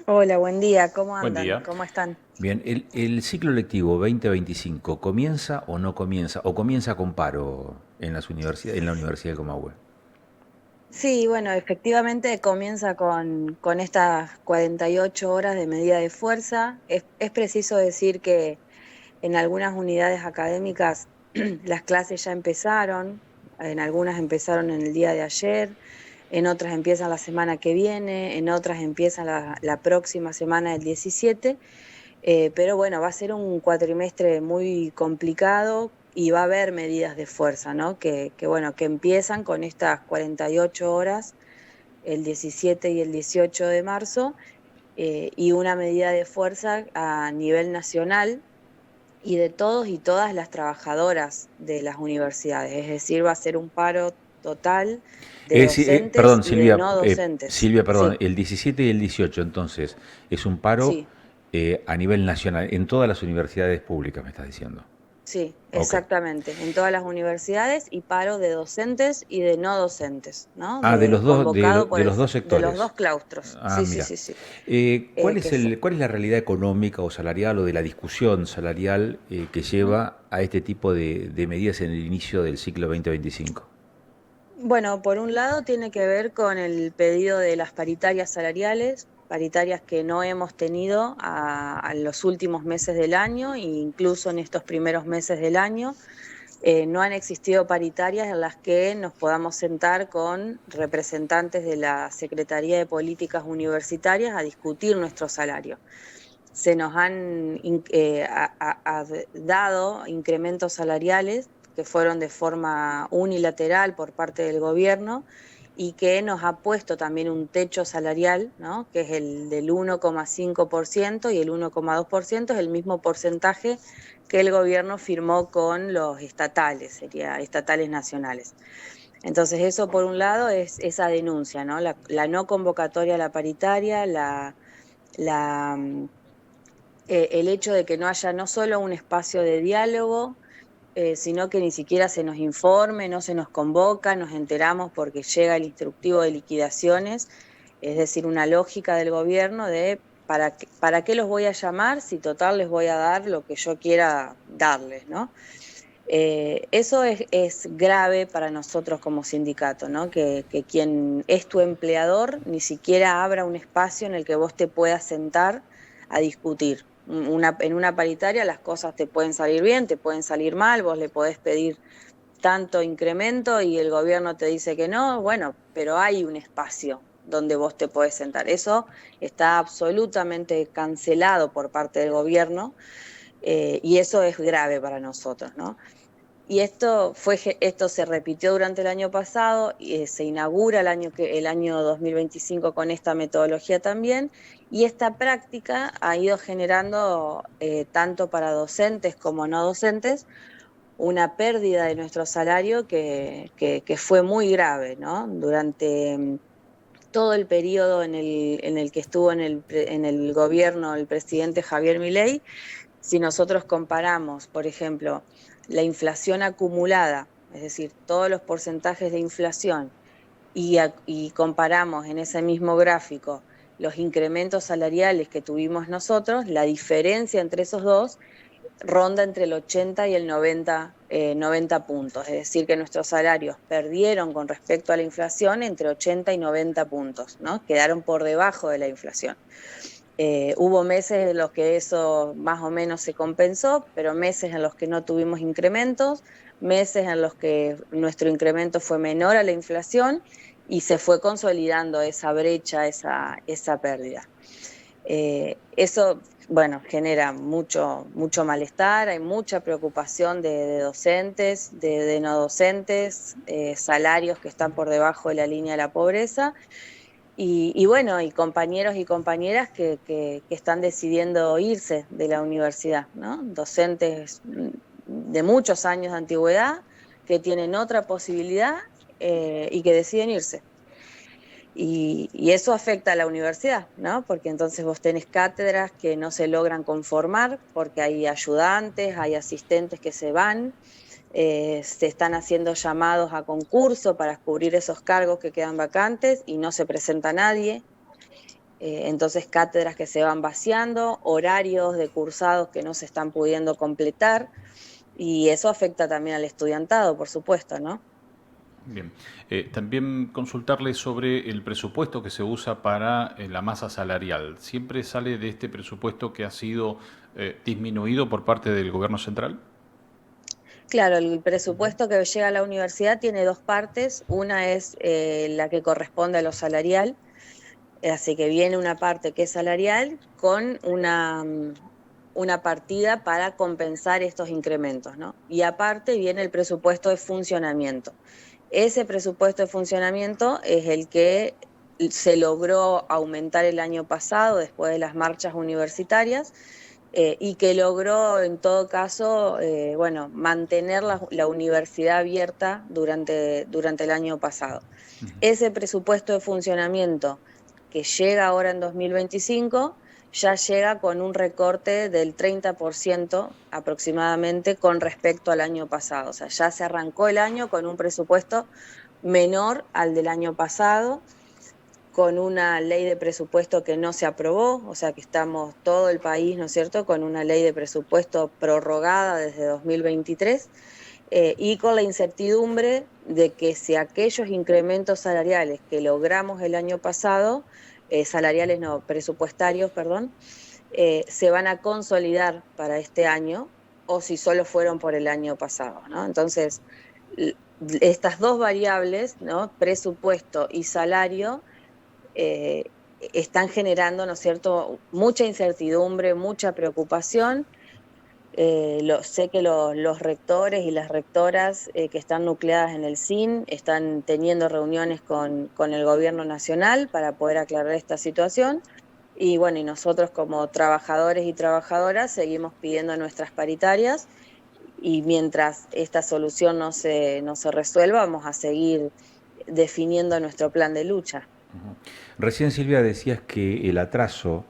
Hola, buen día, ¿cómo Buen andan? día. ¿Cómo están? Bien, el ciclo lectivo 2025 comienza o no comienza, o comienza con paro en las universidades, en la Universidad de Comahue. Sí, bueno, efectivamente comienza con estas 48 horas de medida de fuerza. Es preciso decir que en algunas unidades académicas las clases ya empezaron, en algunas empezaron en el día de ayer, en otras empiezan la semana que viene, en otras empiezan la próxima semana del 17. Pero bueno, va a ser un cuatrimestre muy complicado y va a haber medidas de fuerza, ¿no? Bueno, que empiezan con estas 48 horas, el 17 y el 18 de marzo, y una medida de fuerza a nivel nacional y de todos y todas las trabajadoras de las universidades. Es decir, va a ser un paro total de docentes Perdón, y de Silvia, no docentes. Silvia, perdón, Sí, el 17 y el 18 entonces es un paro sí. a nivel nacional, en todas las universidades públicas, me estás diciendo. Sí, Ok. exactamente, en todas las universidades y paro de docentes y de no docentes, ¿no? Ah, de los dos, Convocado por de los dos de los sectores. dos claustros. Ah, Sí, sí, mira. sí, sí. ¿Cuál es Que fue. cuál es la realidad económica o salarial o de la discusión salarial que Ujú. lleva a este tipo de medidas en el inicio del ciclo 2025? Bueno, por un lado tiene que ver con el pedido de las paritarias salariales, paritarias que no hemos tenido a los últimos meses del año e incluso en estos primeros meses del año. No han existido paritarias en las que nos podamos sentar con representantes de la Secretaría de Políticas Universitarias a discutir nuestro salario. Se nos han dado incrementos salariales que fueron de forma unilateral por parte del gobierno y que nos ha puesto también un techo salarial, ¿no? Que es el del 1,5% y el 1,2% es el mismo porcentaje que el gobierno firmó con los estatales, sería estatales nacionales. Entonces eso por un lado es esa denuncia, ¿no? La no convocatoria a la paritaria, la el hecho de que no haya no solo un espacio de diálogo, sino que ni siquiera se nos informe, no se nos convoca, nos enteramos porque llega el instructivo de liquidaciones, es decir, una lógica del gobierno de para qué los voy a llamar si total les voy a dar lo que yo quiera darles, ¿no? Eso es grave para nosotros como sindicato, ¿no? Que quien es tu empleador ni siquiera abra un espacio en el que vos te puedas sentar a discutir. En una paritaria las cosas te pueden salir bien, te pueden salir mal, vos le podés pedir tanto incremento y el gobierno te dice que no, bueno, pero hay un espacio donde vos te podés sentar. Eso está absolutamente cancelado por parte del gobierno, y eso es grave para nosotros, ¿no? Y esto se repitió durante el año pasado y se inaugura el año 2025 con esta metodología también. Y esta práctica ha ido generando, tanto para docentes como no docentes, una pérdida de nuestro salario que fue muy grave, ¿no? Durante todo el periodo en el que estuvo en el gobierno el presidente Javier Milei, si nosotros comparamos, por ejemplo, la inflación acumulada, es decir, todos los porcentajes de inflación, y comparamos en ese mismo gráfico los incrementos salariales que tuvimos nosotros, la diferencia entre esos dos ronda entre el 80 y el 90 puntos, es decir, que nuestros salarios perdieron con respecto a la inflación entre 80 y 90 puntos, ¿no? Quedaron por debajo de la inflación. Hubo meses en los que eso más o menos se compensó, pero meses en los que no tuvimos incrementos, meses en los que nuestro incremento fue menor a la inflación y se fue consolidando esa brecha, esa pérdida. Eso, bueno, genera mucho malestar, hay mucha preocupación de docentes, de no docentes, salarios que están por debajo de la línea de la pobreza y bueno, y compañeros y compañeras que están decidiendo irse de la universidad, ¿no? Docentes de muchos años de antigüedad que tienen otra posibilidad, y que deciden irse. Y eso afecta a la universidad, ¿no? Porque entonces vos tenés cátedras que no se logran conformar porque hay ayudantes, hay asistentes que se van, se están haciendo llamados a concurso para cubrir esos cargos que quedan vacantes y no se presenta nadie. Entonces cátedras que se van vaciando, horarios de cursados que no se están pudiendo completar, y eso afecta también al estudiantado, por supuesto, ¿no? Bien. También consultarle sobre el presupuesto que se usa para la masa salarial. ¿Siempre sale de este presupuesto que ha sido disminuido por parte del gobierno central? Claro, el presupuesto que llega a la universidad tiene dos partes. Una es la que corresponde a lo salarial, así que viene una parte que es salarial con una partida para compensar estos incrementos, ¿no? Y aparte viene el presupuesto de funcionamiento. Ese presupuesto de funcionamiento es el que se logró aumentar el año pasado después de las marchas universitarias, y que logró en todo caso, bueno, mantener la universidad abierta durante el año pasado. Ese presupuesto de funcionamiento que llega ahora en 2025 ya llega con un recorte del 30% aproximadamente con respecto al año pasado. O sea, ya se arrancó el año con un presupuesto menor al del año pasado, con una ley de presupuesto que no se aprobó, o sea que estamos todo el país, ¿no es cierto?, con una ley de presupuesto prorrogada desde 2023, y con la incertidumbre de que si aquellos incrementos salariales que logramos el año pasado, salariales no, presupuestarios, perdón, se van a consolidar para este año o si solo fueron por el año pasado, ¿no? Entonces, estas dos variables, ¿no?, presupuesto y salario, eh, están generando, ¿no es cierto?, mucha incertidumbre, mucha preocupación. Sé que los rectores y las rectoras que están nucleadas en el CIN están teniendo reuniones con el gobierno nacional para poder aclarar esta situación. Y bueno, y nosotros como trabajadores y trabajadoras seguimos pidiendo nuestras paritarias, y mientras esta solución no se resuelva, vamos a seguir definiendo nuestro plan de lucha. Recién, Silvia, decías que el atraso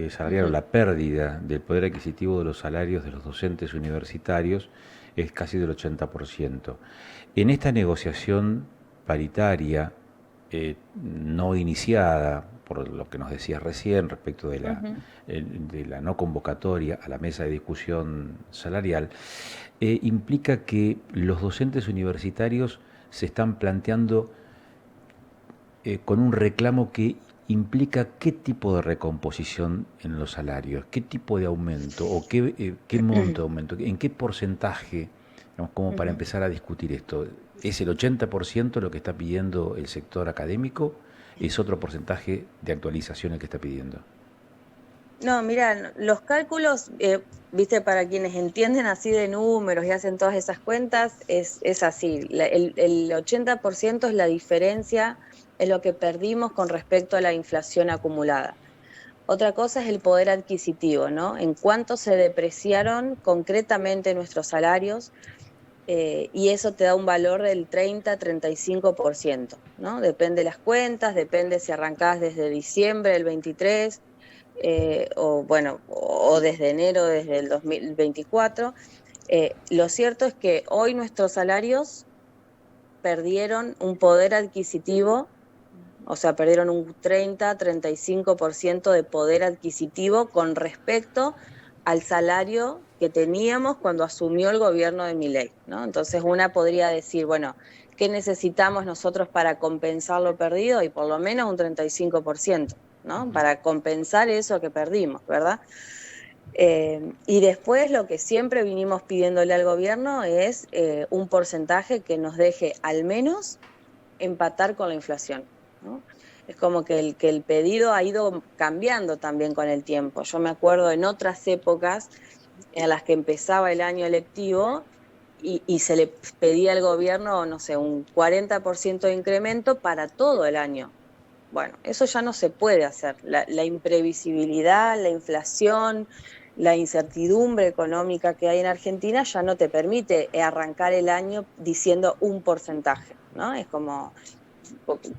salarial o Ujú. la pérdida del poder adquisitivo de los salarios de los docentes universitarios es casi del 80%. En esta negociación paritaria no iniciada, por lo que nos decías recién respecto Ujú. de la no convocatoria a la mesa de discusión salarial, implica que los docentes universitarios se están planteando con un reclamo que implica qué tipo de recomposición en los salarios, qué tipo de aumento o qué monto de aumento, en qué porcentaje, digamos, como para Ujú. empezar a discutir esto. ¿Es el 80% lo que está pidiendo el sector académico? ¿Es otro porcentaje de actualización el que está pidiendo? No, mira, los cálculos, viste, para quienes entienden así de números y hacen todas esas cuentas, es así. El 80% es la diferencia, es lo que perdimos con respecto a la inflación acumulada. Otra cosa es el poder adquisitivo, ¿no? En cuánto se depreciaron concretamente nuestros salarios, y eso te da un valor del 30-35%, ¿no? Depende de las cuentas, depende si arrancás desde diciembre del 23, o bueno, o desde enero, desde el 2024. Lo cierto es que hoy nuestros salarios perdieron un poder adquisitivo, o sea, perdieron un 30-35% de poder adquisitivo con respecto al salario que teníamos cuando asumió el gobierno de Milei, ¿no? Entonces una podría decir, bueno, ¿qué necesitamos nosotros para compensar lo perdido? Y por lo menos un 35%, ¿no? Para compensar eso que perdimos, ¿verdad? Y después lo que siempre vinimos pidiéndole al gobierno es un porcentaje que nos deje al menos empatar con la inflación, ¿no? Es como que el pedido ha ido cambiando también con el tiempo. Yo me acuerdo en otras épocas en las que empezaba el año electivo y se le pedía al gobierno, no sé, un 40% de incremento para todo el año. Bueno, eso ya no se puede hacer. La imprevisibilidad, la inflación, la incertidumbre económica que hay en Argentina ya no te permite arrancar el año diciendo un porcentaje, ¿no? Es como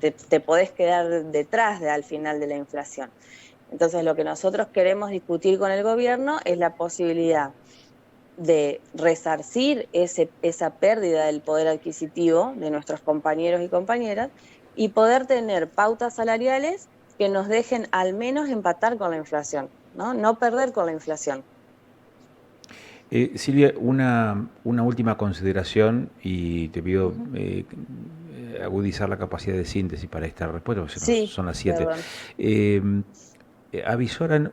te podés quedar detrás al final de la inflación. Entonces, lo que nosotros queremos discutir con el gobierno es la posibilidad de resarcir esa pérdida del poder adquisitivo de nuestros compañeros y compañeras, y poder tener pautas salariales que nos dejen al menos empatar con la inflación, ¿no? No perder con la inflación. Silvia, una última consideración y te pido agudizar la capacidad de síntesis para esta respuesta, porque Sí, son las 7. perdón. Avisoran,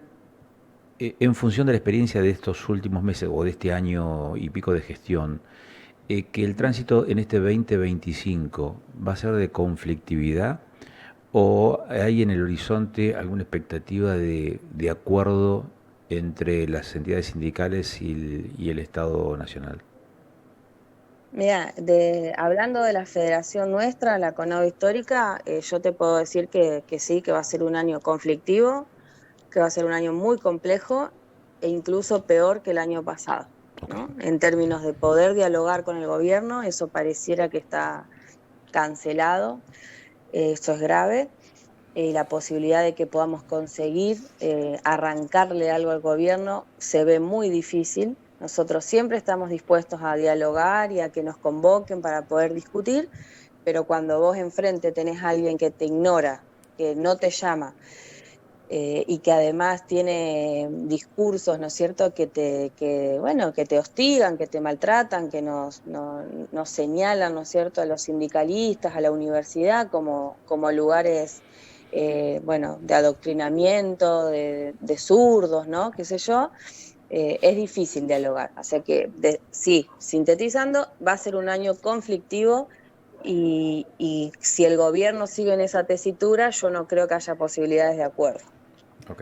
en función de la experiencia de estos últimos meses o de este año y pico de gestión, que el tránsito en este 2025 va a ser de conflictividad o hay en el horizonte alguna expectativa de acuerdo entre las entidades sindicales y el Estado Nacional. Mira, hablando de la federación nuestra, la CONAVE Histórica, yo te puedo decir que sí, que va a ser un año conflictivo, que va a ser un año muy complejo e incluso peor que el año pasado, ¿no? Okay. En términos de poder dialogar con el gobierno, eso pareciera que está cancelado, eso es grave. La posibilidad de que podamos conseguir arrancarle algo al gobierno se ve muy difícil. Nosotros siempre estamos dispuestos a dialogar y a que nos convoquen para poder discutir, pero cuando vos enfrente tenés a alguien que te ignora, que no te llama y que además tiene discursos, ¿no es cierto?, que te hostigan, que te maltratan, que nos señalan, ¿no es cierto?, a los sindicalistas, a la universidad como lugares de adoctrinamiento, de zurdos, ¿no? Qué sé yo, es difícil dialogar. Así que, sí, sintetizando, va a ser un año conflictivo y si el gobierno sigue en esa tesitura, yo no creo que haya posibilidades de acuerdo.